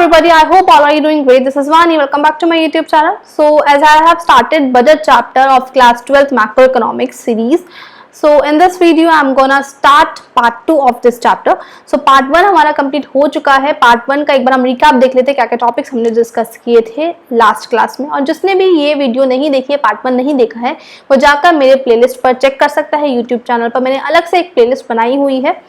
everybody, I hope all are you doing great. This is Vani. Welcome back to my YouTube channel. So as I have started budget chapter of class 12th macroeconomics series, so in this video I'm gonna start part 2 of this chapter. So part 1 हमारा complete हो चुका है. part 1 का एक बार हम recap देख लेते हैं क्या क्या टॉपिक्स हमने डिस्कस किए थे लास्ट क्लास में. और जिसने भी ये वीडियो नहीं देखी है, part 1 नहीं देखा है, वो जाकर मेरे प्लेलिस्ट पर चेक कर सकता है. यूट्यूब चैनल पर मैंने अलग से एक प्लेलिस्ट बनाई हुई है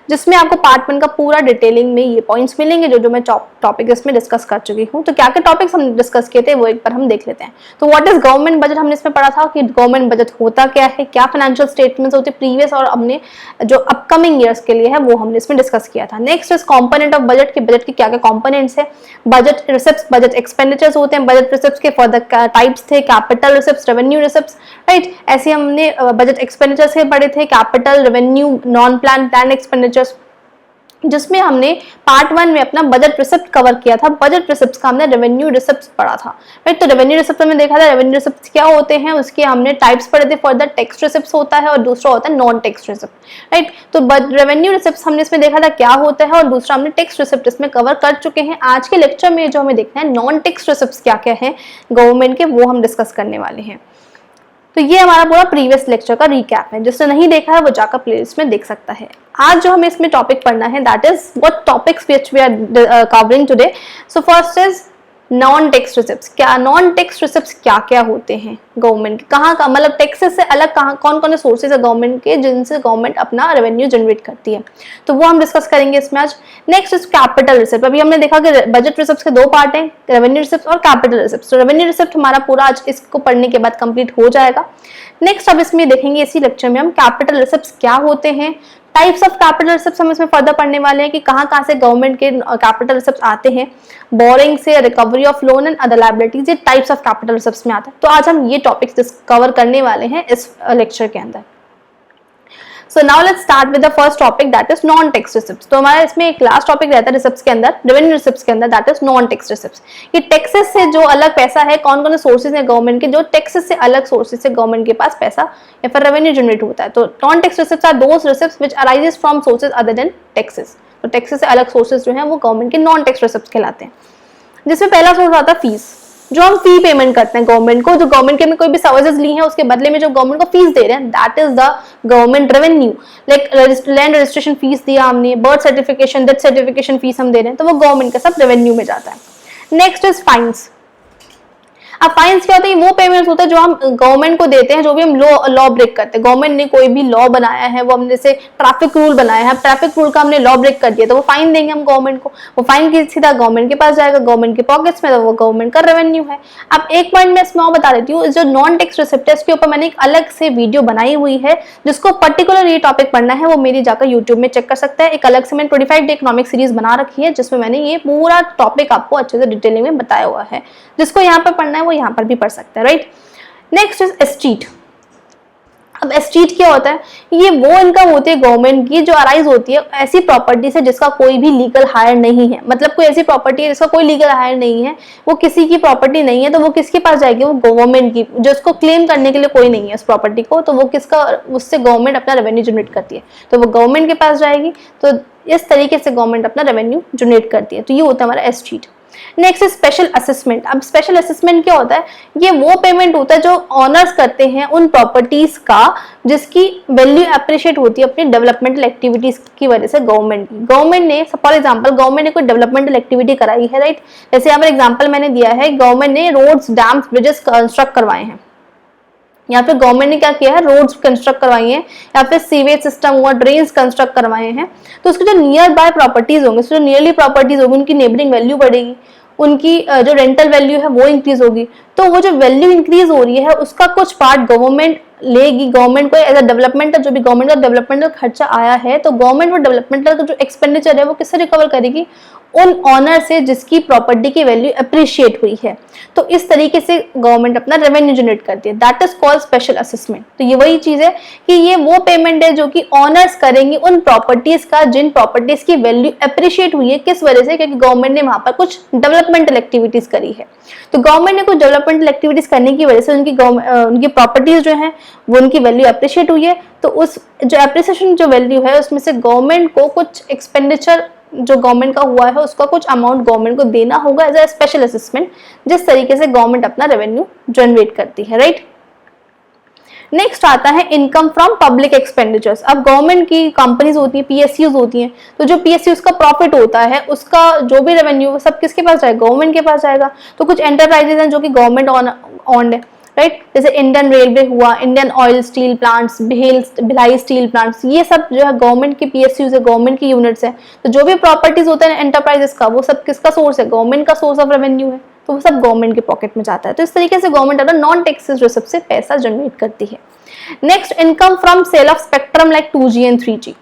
जिसमें आपको पार्ट 1 का पूरा डिटेलिंग में ये पॉइंट्स मिलेंगे जो मैं टॉपिक इसमें डिस्कस कर चुकी हूँ. तो क्या क्या टॉपिक्स हम डिस्कस किए थे वो एक बार हम देख लेते हैं. तो व्हाट इज गवर्नमेंट बजट हमने इसमें पढ़ा था कि गवर्नमेंट बजट होता क्या है, क्या फाइनेंशियल स्टेटमेंट्स होते हैं प्रीवियस और हमने जो अपकमिंग ईयर्स के लिए है वो हमने इसमें डिस्कस किया था. Next is component of budget, के बजट के क्या क्या कॉम्पोनेंट्स है. बजट रिसिप्ट्स, बजट एक्सपेंडिचर्स होते हैं. बजट रिसिप्ट्स के फर्दर टाइप्स थे, capital receipts, revenue receipts, right. ऐसे हमने बजट एक्सपेंडिचर्स के पढ़े थे, capital, revenue, non plan expenditures, जिसमें हमने पार्ट 1 में अपना बजट रिसिप्ट कवर किया था. बजट रिसिप्ट्स का हमने रेवेन्यू रिसिप्ट्स पढ़ा था, राइट. तो रेवेन्यू रिसिप्ट में देखा था रेवेन्यू रिसिप्ट्स क्या होते हैं, उसके हमने टाइप्स पढ़े थे. फर्दर टैक्स रिसिप्ट्स होता है और दूसरा होता है नॉन टैक्स रिसिप्ट, राइट. तो रेवेन्यू रिसिप्ट्स हमने इसमें देखा था क्या होता है और दूसरा हमने टैक्स रिसिप्ट इसमें कवर कर चुके हैं. आज के लेक्चर में जो हमें देखना है नॉन टैक्स रिसिप्ट्स क्या क्या है गवर्नमेंट के, वो हम डिस्कस करने वाले हैं. तो ये हमारा पूरा प्रीवियस लेक्चर का रिकैप है. जिसने नहीं देखा है वो जाकर प्लेलिस्ट में देख सकता है. आज जो हमें इसमें टॉपिक पढ़ना है that is what topics which we are covering today. So first is non tax receipts. क्या नॉन टैक्स रिसिप्ट्स क्या क्या होते हैं गवर्नमेंट के, कहाँ का मतलब टैक्सेस से अलग कहाँ कौन कौन से सोर्सेज है गवर्नमेंट के जिनसे गवर्नमेंट अपना रेवेन्यू जनरेट करती है, तो वो हम डिस्कस करेंगे इसमें आज. Next is capital receipt. अभी हमने देखा कि बजट रिसिप्ट्स के दो पार्ट हैं, रेवेन्यू रिसिप्ट और कैपिटल रिसिप्ट. तो रेवेन्यू रिसिप्ट हमारा पूरा आज इसको पढ़ने के बाद कंप्लीट हो जाएगा. नेक्स्ट अब इसमें देखेंगे इसी लेक्चर में हम कैपिटल रिसिप्ट्स क्या होते हैं, टाइप्स ऑफ कैपिटल रिसिप्ट्स हम इसमें फर्दर पढ़ने वाले हैं कि कहाँ से गवर्नमेंट के कैपिटल रिसिप्ट्स आते हैं, बोरिंग से recovery of loan and other liabilities, ये टाइप्स ऑफ कैपिटल रिसिप्ट्स में आता है. तो आज हम ये टॉपिक्स डिस्कवर करने वाले हैं इस लेक्चर के अंदर. So now let's start with the first topic that is non-tax receipts. तो हमारा इसमें एक लास्ट टॉपिक रहता है रिसिप्ट्स के अंदर, रेवेन्यू रिसिप्ट्स के अंदर, दैट इज non-tax receipts. ये टैक्सेस से जो अलग पैसा है, कौन कौन से सोर्सेज है गवर्नमेंट के जो टैक्सेस से अलग सोर्सेज से गवर्नमेंट के पास पैसा या फिर रेवेन्यू जनरेट होता है. तो non-tax receipts are those receipts which arises from sources other than taxes. तो टैक्सेस से अलग सोर्सेज जो है वो गवर्नमेंट के non-tax receipts कहलाते हैं. जिसमें पहला सोर्स आता है फीस, जो हम फी पेमेंट करते हैं गवर्नमेंट को, जो गवर्नमेंट के में कोई भी सर्विसेज ली है उसके बदले में जो गवर्नमेंट को फीस दे रहे हैं, that is the government revenue. Like land registration fees दिया हमने, birth certification, death certification fees हम दे रहे हैं, तो वो गवर्नमेंट का सब रेवेन्यू में जाता है. Next is fines. अब फाइन्स क्या होता है, वो पेमेंट्स होता है जो हम गवर्नमेंट को देते हैं जो भी हम लॉ ब्रेक करते हैं. गवर्नमेंट ने कोई भी लॉ बनाया है, वो हमने जैसे ट्रैफिक रूल बनाया है, ट्रैफिक रूल का हमने लॉ ब्रेक कर दिया तो वो फाइन देंगे हम गवर्नमेंट को. वो फाइन की सीधा गवर्नमेंट के पास जाएगा, गवर्नमेंट के पॉकेट्स में, तो वो गवर्नमेंट का रेवेन्यू है. अब एक पॉइंट मैं इसमें और बता देती हूँ, जो नॉन टैक्स रिसिप्ट है इसके ऊपर मैंने एक अलग से वीडियो बनाई हुई है. जिसको पर्टिकुलर ये टॉपिक पढ़ना है वो मेरी जाकर यूट्यूब में चेक कर सकता है. एक अलग से मैंने 25 डे इकोनॉमिक सीरीज बना रखी है जिसमें मैंने ये पूरा टॉपिक आपको अच्छे से डिटेलिंग में बताया हुआ है. जिसको यहाँ पर पढ़ना है वो यहाँ पर भी पढ़ सकता है, राइट. Next is एस्टीट. अब एस्टीट क्या होता है, ये वो इनकम होती है गवर्नमेंट की जो अराइज होती है ऐसी प्रॉपर्टी से जिसका कोई भी लीगल हायर नहीं है. मतलब कोई ऐसी प्रॉपर्टी है जिसका कोई लीगल हायर नहीं है, वो किसी की प्रॉपर्टी नहीं है, तो वो किसके पास जाएगी, वो गवर्नमेंट की. जो उसको क्लेम करने के लिए कोई नहीं है उस प्रॉपर्टी को, तो वो किसका, उससे गवर्नमेंट अपना रेवेन्यू जनरेट करती है, तो वो गवर्नमेंट के पास जाएगी. तो इस तरीके से गवर्नमेंट अपना रेवेन्यू जनरेट करती है. तो ये होता है हमारा एस्टीट. Next special assessment. अब स्पेशल असेसमेंट क्या होता है, ये वो पेमेंट होता है जो ऑनर्स करते हैं उन प्रॉपर्टीज का जिसकी वैल्यू अप्रिशिएट होती है अपनी डेवलपमेंटल एक्टिविटीज की वजह से गवर्नमेंट की. गवर्नमेंट ने फॉर एग्जांपल गवर्नमेंट ने कोई डेवलपमेंटल एक्टिविटी कराई है, राइट. जैसे यहाँ पर एग्जांपल मैंने दिया है, गवर्नमेंट ने रोड्स, डैम्स, ब्रिजेस कंस्ट्रक्ट करवाए हैं, या फिर गवर्नमेंट ने क्या किया है, रोड्स कंस्ट्रक्ट करवाई हैं, या फिर सीवेज सिस्टम हुआ, ड्रेन्स कंस्ट्रक्ट करवाए हैं. तो उसके जो नियर बाय प्रॉपर्टीज होंगे, जो नियरली प्रॉपर्टीज होगी, उनकी नेबरिंग वैल्यू बढ़ेगी, उनकी जो रेंटल वैल्यू है वो इंक्रीज होगी. तो वो जो वैल्यू इंक्रीज हो रही है उसका कुछ पार्ट गवर्नमेंट लेगी. गवर्नमेंट को एज अ डेवलपमेंट, जो भी गवर्नमेंट का डेवलपमेंटल खर्चा आया है, तो गवर्नमेंट वो डेवलपमेंटल का जो एक्सपेंडिचर है वो किससे रिकवर करेगी, उन ऑनर से जिसकी प्रॉपर्टी की वैल्यू अप्रिशिएट हुई है. तो इस तरीके से गवर्नमेंट अपना रेवेन्यू जनरेट करती है, that is called special assessment. तो ये वही चीज है कि ये वो पेमेंट है जो कि ऑनर्स करेंगे उन प्रॉपर्टीज का जिन प्रॉपर्टीज की वैल्यू अप्रिशिएट हुई है. किस वजह से, क्योंकि गवर्नमेंट ने वहां पर कुछ डेवलपमेंटल एक्टिविटीज करी है. तो गवर्नमेंट ने कुछ डेवलपमेंटल एक्टिविटीज करने की वजह से उनकी प्रॉपर्टीज जो है वो उनकी वैल्यू अप्रिशिएट हुई है. तो उस जो अप्रिसिएशन जो वैल्यू है उसमें से गवर्नमेंट को कुछ एक्सपेंडिचर जो गवर्नमेंट का हुआ है उसका कुछ अमाउंट गवर्नमेंट को देना होगा एज अ स्पेशल असेसमेंट, जिस तरीके से गवर्नमेंट अपना रेवेन्यू जनरेट करती है, राइट। नेक्स्ट आता है इनकम फ्रॉम पब्लिक एक्सपेंडिचर्स। अब गवर्नमेंट की कंपनीज होती हैं, पीएसयूज होती हैं, तो जो पीएसयूज का प्रॉफिट होता है उसका जो भी रेवेन्यू सब किसके पास जाएगा, गवर्नमेंट के पास जाएगा। तो कुछ एंटरप्राइजेज हैं जो कि गवर्नमेंट ऑन्ड है, राइट, जैसे इंडियन रेलवे हुआ, Indian oil steel plants, Bhilai steel plants, ये सब जो है गवर्नमेंट की पीएसयूज है, गवर्नमेंट की यूनिट्स है। तो जो भी प्रॉपर्टीज होता है एंटरप्राइजेस का, वो सब किसका सोर्स है, गवर्नमेंट का सोर्स ऑफ रेवेन्यू है, तो वो सब गवर्नमेंट के पॉकेट में जाता है। तो इस तरीके से गवर्नमेंट अपना नॉन टैक्सेस रिसिप्ट से पैसा जनरेट करती है। Next, income from sale of spectrum like 2G and 3G।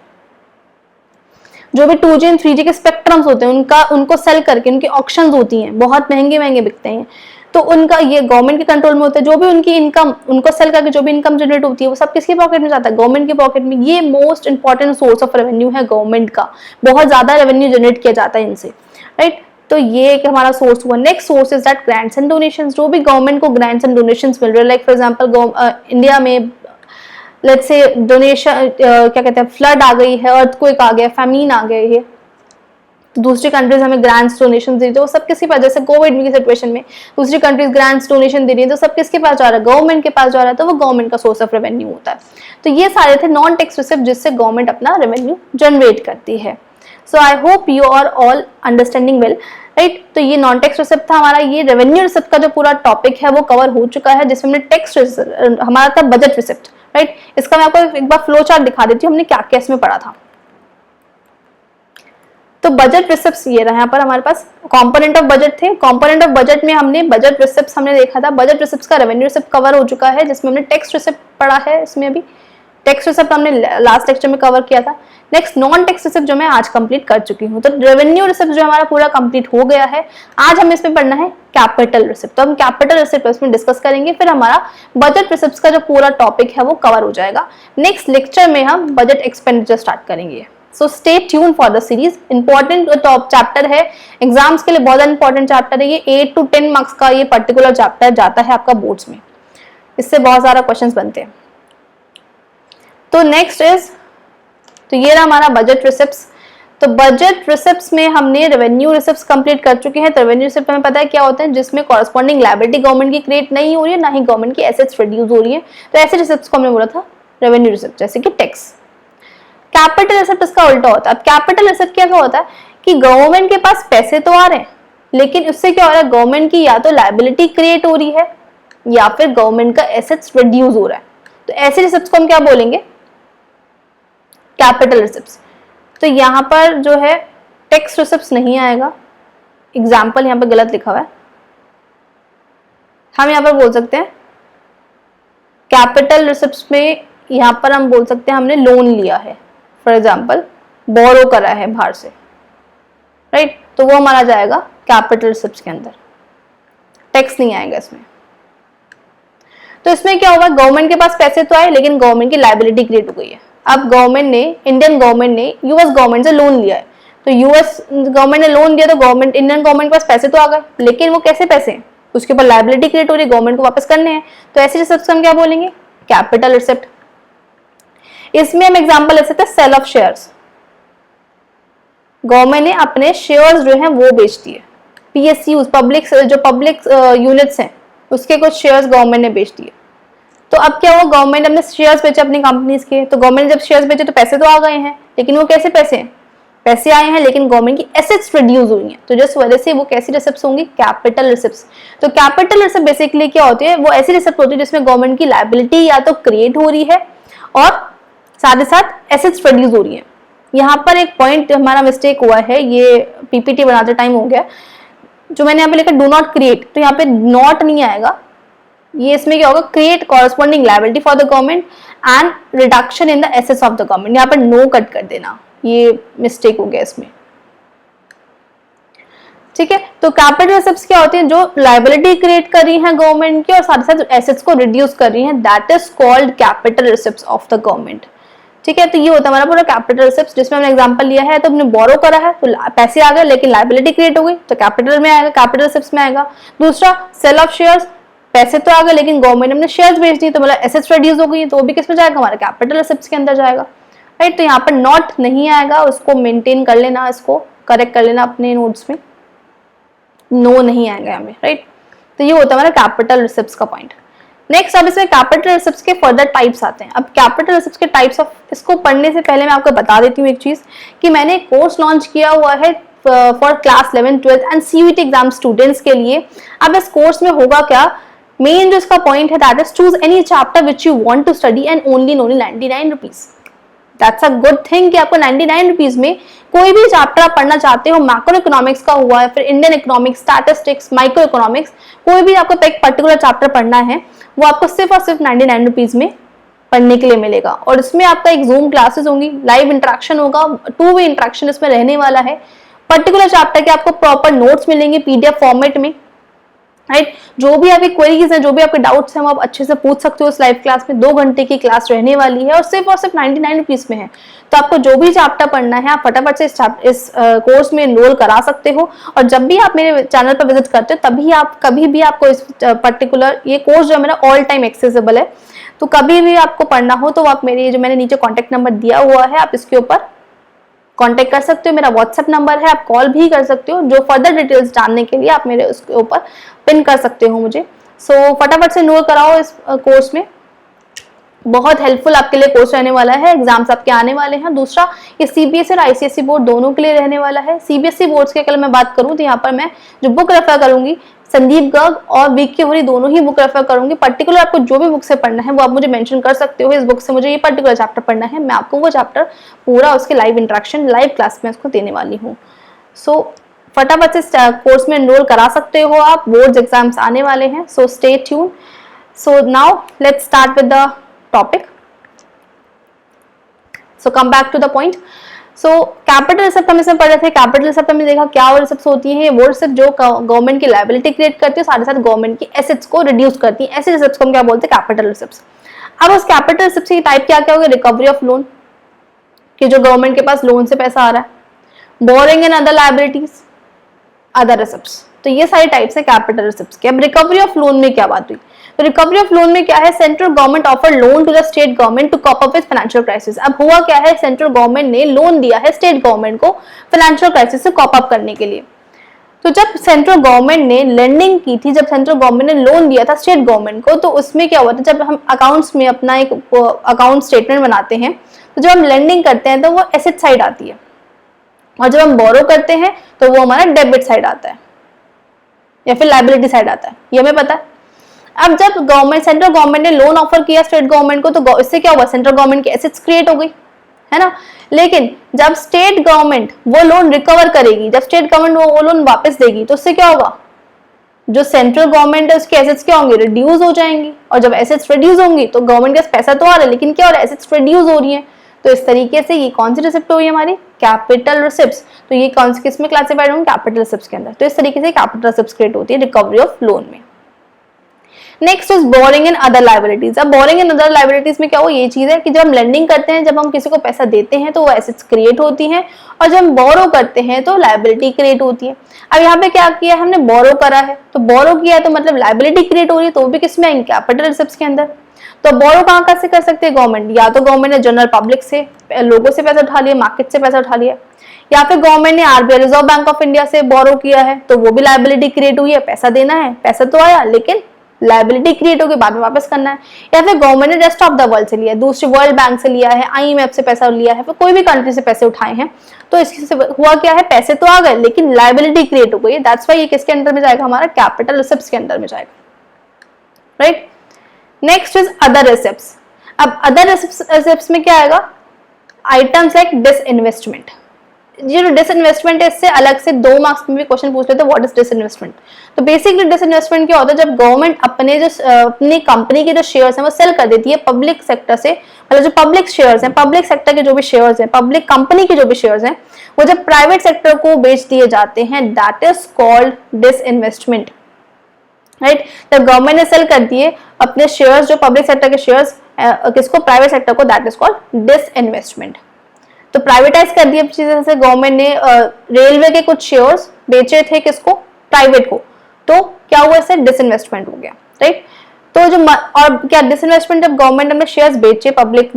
जो भी 2G एंड 3G के स्पेक्ट्रम्स होते हैं उनको सेल करके, उनकी ऑक्शंस होती हैं, बहुत महंगे महंगे बिकते हैं, तो उनका ये गवर्नमेंट के कंट्रोल में होता है। जो भी उनकी इनकम, उनको सेल करके जो भी इनकम जनरेट होती है वो सब किसके पॉकेट में जाता है, गवर्नमेंट के पॉकेट में। ये most important source of revenue है गवर्नमेंट का, बहुत ज्यादा रेवेन्यू जनरेट किया जाता है इनसे, राइट। तो ये एक हमारा सोर्स हुआ। Next source is that grants and donations. जो भी गवर्नमेंट को ग्रांट्स एंड डोनेशंस मिल रहे हैं, लाइक फॉर एग्जांपल इंडिया में लेट्स से डोनेशन क्या कहते हैं, फ्लड आ गई है, अर्थक्वेक आ गया, फैमिन आ गई है, तो दूसरी कंट्रीज हमें ग्रांट्स डोनेशन दे रही है, वो सब किसके पास, जैसे कोविड की सिचुएशन में दूसरी कंट्रीज ग्रांट्स डोनेशन दे रही है, तो सब किसके पास जा रहा है, गवर्नमेंट के पास जा रहा है, तो वो गवर्नमेंट का सोर्स ऑफ रेवेन्यू होता है। तो ये सारे थे नॉन टैक्स रिसिप्ट जिससे गवर्नमेंट अपना रेवेन्यू जनरेट करती है। So I hope you are all understanding well, right. तो ये नॉन टैक्स रिसिप्ट था हमारा। ये रेवेन्यू रिसिप्ट का जो पूरा टॉपिक है वो कवर हो चुका है, जिसमें हमने टैक्स हमारा था बजट रिसिप्ट, राइट। इसका मैं आपको एक बार फ्लो चार्ट दिखा देती हूँ, हमने क्या क्या इसमें पढ़ा था। तो बजट रिसिप्ट्स ये रहा, यहाँ पर हमारे पास कंपोनेंट ऑफ बजट थे। कंपोनेंट ऑफ बजट में हमने बजट रिसिप्ट्स हमने देखा था। बजट रिसिप्ट्स का रेवेन्यू रिसिप्ट कवर हो चुका है, जिसमें हमने टैक्स रिसिप्ट पढ़ा है। इसमें अभी टैक्स रिसिप्ट हमने लास्ट लेक्चर में कवर किया था। नेक्स्ट नॉन टैक्स रिसिप्ट जो मैं आज कंप्लीट कर चुकी हूँ। तो रेवेन्यू रिसिप्ट जो हमारा पूरा कंप्लीट हो गया है। आज हम इसमें पढ़ना है कैपिटल रिसिप्ट। तो हम कैपिटल रिसिप्ट इसमें डिस्कस करेंगे, फिर हमारा बजट रिसिप्ट का जो पूरा टॉपिक है वो कवर हो जाएगा। नेक्स्ट लेक्चर में हम बजट एक्सपेंडिचर स्टार्ट करेंगे। सो stay tune for the series. Important top chapter है, एग्जाम्स के लिए बहुत इंपॉर्टेंट चैप्टर है ये। 8 to 10 मार्क्स का ये पर्टिकुलर चैप्टर जाता है आपका बोर्ड्स में, इससे बहुत सारा क्वेश्चंस बनते हैं। तो नेक्स्ट इज, तो ये रहा हमारा बजट रिसिप्ट्स। तो बजट रिसिप्ट्स में हमने रेवेन्यू रिसिप्ट्स कंप्लीट कर चुके हैं। तो रेवेन्यू रिसिप्ट हमें पता है क्या होता है, जिसमें कॉरस्पॉन्डिंग लायबिलिटी गवर्नमेंट की क्रिएट नहीं हो रही है, ना ही गवर्नमेंट की एसेट्स रिड्यूस हो रही है। तो ऐसे रिसिप्ट्स को हमने बोला था रेवेन्यू रिसिप्ट, जैसे कि टैक्स। कैपिटल रिसिप्ट इसका उल्टा होता है। अब कैपिटल रिसिप्ट क्या होता है कि गवर्नमेंट के पास पैसे तो आ रहे हैं, लेकिन उससे क्या हो रहा है, गवर्नमेंट की या तो लायबिलिटी क्रिएट हो रही है या फिर गवर्नमेंट का एसेट्स रिड्यूस हो रहा है। तो ऐसे रिसिप्ट्स को हम क्या बोलेंगे, कैपिटल रिसिप्ट्स। तो यहाँ पर जो है टैक्स रिसिप्ट्स नहीं आएगा, एग्जाम्पल यहाँ पर गलत लिखा हुआ है। हम यहाँ पर बोल सकते हैं कैपिटल रिसिप्ट्स में, यहाँ पर हम बोल सकते हैं हमने लोन लिया है, फॉर एग्जाम्पल बोरो करा है बाहर से, राइट। तो वो हमारा जाएगा कैपिटल रिसिप्ट्स के अंदर, टैक्स नहीं आएगा इसमें। तो इसमें क्या होगा, गवर्नमेंट के पास पैसे तो आए, लेकिन गवर्नमेंट की लायबिलिटी क्रिएट हो गई है। अब गवर्नमेंट ने, इंडियन गवर्नमेंट ने यूएस गवर्नमेंट से लोन लिया है। तो यूएस गवर्नमेंट ने लोन दिया, तो गवर्नमेंट, इंडियन गवर्नमेंट के पास पैसे तो आ गए, लेकिन वो कैसे पैसे, उसके ऊपर लायबिलिटी क्रिएट हो रही है, गवर्नमेंट को वापस करने हैं। तो ऐसे रिसिप्ट्स हम क्या बोलेंगे, कैपिटल रिसिप्ट। इसमें हम एग्जांपल ले सकते हैं सेल ऑफ शेयर्स। गवर्नमेंट ने अपने शेयर्स जो हैं वो बेच दिए, पीएसयूज, पब्लिक जो पब्लिक यूनिट्स हैं उसके कुछ शेयर्स गवर्नमेंट ने बेच दिए। तो अब क्या हुआ, गवर्नमेंट अपने शेयर्स बेचे अपनी कंपनीज के। तो गवर्नमेंट ने जब शेयर्स बेचे तो पैसे तो आ गए हैं, लेकिन वो कैसे पैसे हैं, पैसे आए हैं लेकिन गवर्नमेंट की एसेट्स रिड्यूस हुई हैं। तो जिस वजह से वो कैसी रिसिप्ट्स होंगी, कैपिटल रिसिप्ट्स। तो कैपिटल रिसिप्ट बेसिकली क्या होती है, वो ऐसी रिसिप्ट होती है जिसमें गवर्नमेंट की लायबिलिटी या तो क्रिएट हो रही है और साथ ही साथ एसेट्स रिड्यूस हो रही है। यहाँ पर एक पॉइंट हमारा मिस्टेक हुआ है, ये पीपीटी बनाते टाइम हो गया, जो मैंने यहाँ पे लिखा डू नॉट क्रिएट, तो यहाँ पे नॉट नहीं आएगा, ये इसमें क्या होगा, create corresponding liability for the government and reduction in the assets of the government. यहाँ पर नो कट कर देना, ये मिस्टेक हो गया इसमें, ठीक है। तो कैपिटल रिसिप्ट्स क्या होती हैं, जो लायबिलिटी क्रिएट कर रही है गवर्नमेंट की और साथ ही साथ एसेट्स को रिड्यूस कर रही है, that is called capital receipts of the government, ठीक है। तो ये होता है हमारा पूरा कैपिटल रिसिप्ट्स, जिसमें हमने एग्जांपल लिया है। तो हमने बोरो करा है तो पैसे आ गए, लेकिन लायबिलिटी क्रिएट हो गई, तो कैपिटल में आएगा, कैपिटल रिसिप्ट्स में आएगा। दूसरा सेल ऑफ शेयर्स, पैसे तो आ गए लेकिन गवर्नमेंट ने अपने शेयर्स बेच दिए, तो मतलब एसेट्स रिड्यूस हो गई, तो वो भी किसमें जाएगा, हमारे कैपिटल रिसिप्ट्स के अंदर जाएगा, राइट। तो यहाँ पर नॉट नहीं आएगा, उसको मेंटेन कर लेना, इसको करेक्ट कर लेना अपने नोट्स में, नो नहीं आएगा हमें, राइट। तो ये होता है हमारा कैपिटल रिसिप्ट्स का पॉइंट। नेक्स्ट अब इसमें कैपिटल रिसिप्ट्स के फर्दर टाइप्स आते हैं। अब कैपिटल रिसिप्ट्स के टाइप्स ऑफ, इसको पढ़ने से पहले मैं आपको बता देती हूँ एक चीज कि मैंने कोर्स लॉन्च किया हुआ है for class 11, 12 and CUET exam students के लिए। अब इस कोर्स में होगा क्या, मेन जो इसका पॉइंट है that is choose any chapter which you want to study and only 99 rupees. That's a good thing कि आपको 99 रुपीज में कोई भी चैप्टर आप पढ़ना चाहते हो, मैक्रो इकोनॉमिक्स का हुआ है, फिर Indian economics, statistics, micro economics, कोई भी आपको एक पर्टिकुलर चैप्टर पढ़ना है वो आपको सिर्फ और सिर्फ 99 रुपीज में पढ़ने के लिए मिलेगा। और इसमें आपका एक जूम क्लासेस होंगी, लाइव इंटरेक्शन होगा, 2 वे इंटरेक्शन इसमें रहने वाला है। पर्टिकुलर चैप्टर के आपको प्रॉपर नोट्स मिलेंगे पीडीएफ फॉर्मेट में, राइट। जो भी आपकी क्वेरीज हैं, जो भी आपके डाउट्स हैं, वो आप अच्छे से पूछ सकते हो इस लाइव क्लास में। 2 घंटे की क्लास रहने वाली है और सिर्फ 99 रुपीज में है। तो आपको जो भी चैप्टर पढ़ना है आप फटाफट से इस कोर्स में एनरोल करा सकते हो। और जब भी आप मेरे चैनल पर विजिट करते हो तभी आप कभी भी आपको इस पर्टिकुलर ये कोर्स जो है मेरा ऑल टाइम एक्सेसिबल है। तो कभी भी आपको पढ़ना हो तो आप मेरे जो मैंने नीचे कॉन्टेक्ट नंबर दिया हुआ है आप इसके ऊपर कांटेक्ट कर सकते हो। मेरा व्हाट्सएप नंबर है, आप कॉल भी कर सकते हो। जो फर्दर डिटेल्स जानने के लिए आप मेरे उसके ऊपर पिन कर सकते हो मुझे। सो फटाफट से एनरोल कराओ इस कोर्स में, बहुत हेल्पफुल आपके लिए कोर्स रहने वाला है। एग्जाम्स आपके आने वाले हैं। दूसरा, ये सीबीएसई और आईसीएसई बोर्ड दोनों के लिए रहने वाला है। सीबीएसई बोर्ड्स के अगर मैं बात करूं तो यहाँ पर मैं जो बुक रेफर करूंगी संदीप गर्ग और वीके होरी दोनों ही बुक रेफर करूंगी। पर्टिकुलर आपको जो भी बुक से पढ़ना है वो आप मुझे मेंशन कर सकते हो, इस बुक से मुझे ये पर्टिकुलर चैप्टर पढ़ना है, मैं आपको वो चैप्टर पूरा उसके लाइव इंटरेक्शन लाइव क्लास में उसको देने वाली हूँ। सो फटाफट से कोर्स में एनरोल करा सकते हो आप, बोर्ड्स एग्जाम्स आने वाले हैं। So stay tune. So now let's start with the topic. So come back to the point. So capital receipt हम इसमें पढ़ रहे थे। कैपिटल रिसिप्ट हमने देखा क्या वो रिसिप्ट होती है, वो रिसिप्ट जो गवर्नमेंट की लायबिलिटी क्रिएट करती है, साथ ही साथ गवर्नमेंट की एसेट्स को रिड्यूस करती है। ऐसे रिसिप्ट को हम क्या बोलते हैं, कैपिटल रिसिप्ट। अब उस कैपिटल रिसिप्ट की टाइप क्या क्या होगी, रिकवरी ऑफ लोन, कि जो गवर्नमेंट के पास लोन से पैसा आ रहा है, boring and other liabilities, other receipts. तो ये सारी टाइप्स है कैपिटल रिसिप्ट्स के। अब रिकवरी ऑफ लोन में क्या बात हुई, तो रिकवरी ऑफ लोन में क्या है, central government offer loan to the state government to cope up with financial crisis. अब हुआ क्या है, सेंट्रल गवर्नमेंट ने लोन दिया है स्टेट गवर्नमेंट को फाइनेंशियल क्राइसिस से कॉप अप करने के लिए। तो जब सेंट्रल गवर्नमेंट ने लेंडिंग की थी, जब सेंट्रल गवर्नमेंट ने लोन दिया था स्टेट गवर्नमेंट को, तो उसमें क्या हुआ था, जब हम अकाउंट्स में अपना एक अकाउंट स्टेटमेंट बनाते हैं तो जब हम लेंडिंग करते हैं तो वो एसेट साइड आती है, और जब हम बोरो करते हैं तो वो हमारा डेबिट साइड आता है या फिर लायबिलिटी साइड आता है, ये हमें पता है। अब जब गवर्नमेंट सेंट्रल गवर्नमेंट ने लोन ऑफर किया स्टेट गवर्नमेंट को, तो इससे क्या हुआ, सेंट्रल गवर्नमेंट की एसेट्स क्रिएट हो गई, है ना। लेकिन जब स्टेट गवर्नमेंट वो लोन रिकवर करेगी, जब स्टेट गवर्नमेंट वो लोन वापस देगी, तो उससे क्या होगा, जो सेंट्रल गवर्नमेंट है उसके एसेट्स क्या होंगे, रिड्यूस हो जाएंगी। और जब एसेट्स रिड्यूस होंगी तो गवर्नमेंट के पास पैसा तो आ रहा है, लेकिन क्या हो रहा है, एसेट्स रिड्यूस हो रही है। तो इस तरीके से ये कौन सी रिसिप्ट हुई हमारी, कैपिटल रिसिप्ट्स। तो ये कौन सी किस में क्लासिफाइड होंगे, कैपिटल रिसिप्ट्स के अंदर। तो इस तरीके से कैपिटल रिसिप्ट्स क्रिएट होती है रिकवरी ऑफ लोन में। Next is boring and other liabilities. अब बोरिंग एंड अदर लायबिलिटीज में क्या हो, ये चीज है कि जब हम लेंडिंग करते हैं, जब हम किसी को पैसा देते हैं तो वो एसेट्स क्रिएट होती हैं, और जब हम बोरो करते हैं तो लायबिलिटी क्रिएट होती है। अब यहाँ पे क्या किया हमने, बोरो करा है, तो बोरो किया है तो मतलब लायबिलिटी क्रिएट हो रही है, तो वो भी किसमें आएंगे, कैपिटल रिसिप्ट्स के अंदर। तो बोरो कहाँ से कर सकते हैं, गवर्नमेंट, या तो गवर्नमेंट ने जनरल पब्लिक से, लोगों से पैसा उठा लिया, मार्केट से पैसा उठा लिया, या फिर गवर्नमेंट ने RBI reserve bank of India से बोरो किया है, तो वो भी लायबिलिटी क्रिएट हुई है, पैसा देना है, पैसा तो आया लेकिन लायबिलिटी क्रिएट होगी, बाद में वापस करना है। या फिर गवर्नमेंट ने रेस्ट ऑफ द वर्ल्ड से लिया है, दूसरे वर्ल्ड बैंक से लिया है, आईएमएफ से पैसा लिया है, फिर कोई भी कंट्री से पैसे उठाए हैं, तो इससे हुआ क्या है, पैसे तो आ गए लेकिन लायबिलिटी क्रिएट हो गई। दैट्स व्हाई ये किसके अंदर में जाएगा, हमारा कैपिटल रिसिप्ट्स के अंदर में जाएगा, right. Next is other receipts. अब अदर रिसिप्ट्स में क्या आएगा, आइटम्स लाइक डिसइन्वेस्टमेंट। ये जो डिसइन्वेस्टमेंट है, इससे अलग से 2 मार्क्स में भी क्वेश्चन पूछ लेते हैं, व्हाट इज डिसइन्वेस्टमेंट। तो बेसिकली डिसइन्वेस्टमेंट क्या होता है, जब गवर्नमेंट अपनी कंपनी के जो शेयर्स हैं वो सेल कर देती है पब्लिक सेक्टर से, मतलब जो पब्लिक शेयर्स हैं, पब्लिक सेक्टर के जो भी शेयर्स हैं, पब्लिक कंपनी के जो भी शेयर्स हैं, वो जब प्राइवेट सेक्टर को बेच दिए जाते हैं, that is called disinvestment, right. जब गवर्नमेंट ने सेल कर दिए अपने शेयर्स, जो पब्लिक सेक्टर के शेयर्स किसको, प्राइवेट सेक्टर को, दैट इज कॉल्ड डिसइन्वेस्टमेंट। तो प्राइवेटाइज कर दिया चीजें, जैसे गवर्नमेंट ने रेलवे के कुछ शेयर्स बेचे थे किसको, प्राइवेट को, तो क्या हुआ, इससे डिसइन्वेस्टमेंट हो गया, राइट। तो जो और क्या डिसइन्वेस्टमेंट, जब गवर्नमेंट अपने शेयर्स बेचे, पब्लिक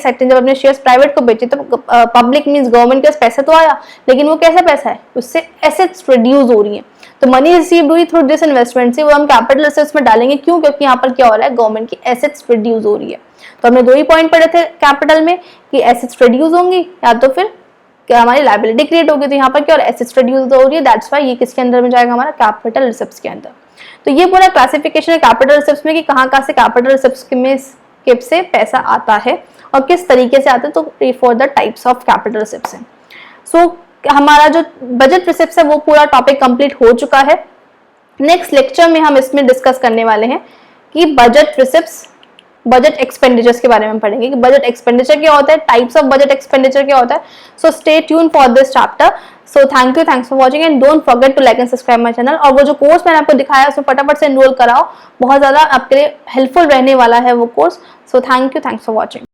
सेक्टर ने जब अपने शेयर्स प्राइवेट को बेचे, तो पब्लिक मींस गवर्नमेंट के पास पैसा तो आया, लेकिन वो कैसा पैसा है, उससे एसेट्स रिड्यूस हो रही है। तो मनी रिसीव्ड हुई थ्रू दिस इन्वेस्टमेंट से, वो हम कैपिटल असेट्स में डालेंगे। क्यों? क्योंकि यहाँ पर क्या हो रहा है, गवर्नमेंट की एसेट्स रिड्यूस हो रही है। तो हमने 2 ही पॉइंट पढ़े थे कैपिटल में कि एसेट्स रिड्यूस होंगी या तो फिर क्या हमारी लायबिलिटी क्रिएट होगी। तो यहाँ पर क्या, और एसेट्स रिड्यूस हो रही है, दैट्स व्हाई ये किसके अंदर में जाएगा, हमारा कैपिटल रिसिप्ट्स के अंदर। तो ये पूरा क्लासिफिकेशन है कैपिटल रिसिप्ट्स में कि कहाँ से कैपिटल रिसिप्ट्स में से पैसा आता है और किस तरीके से आता है। तो for the types of capital receipts है। सो हमारा जो बजट रिसिप्ट्स है वो पूरा टॉपिक कंप्लीट हो चुका है। नेक्स्ट लेक्चर में हम इसमें डिस्कस करने वाले हैं कि बजट रिसिप्ट्स, बजट एक्सपेंडिचर्स के बारे में पढ़ेंगे कि बजट एक्सपेंडिचर क्या होता है, टाइप्स ऑफ बजट एक्सपेंडिचर क्या होता है। So stay tune for this chapter. So thanks for watching and don't forget to like and subscribe my channel. और वो जो कोर्स मैंने आपको दिखाया उसमें फटाफट से एनरोल कराओ, बहुत ज़्यादा आपके लिए हेल्पफुल रहने वाला है वो course. So thanks for watching.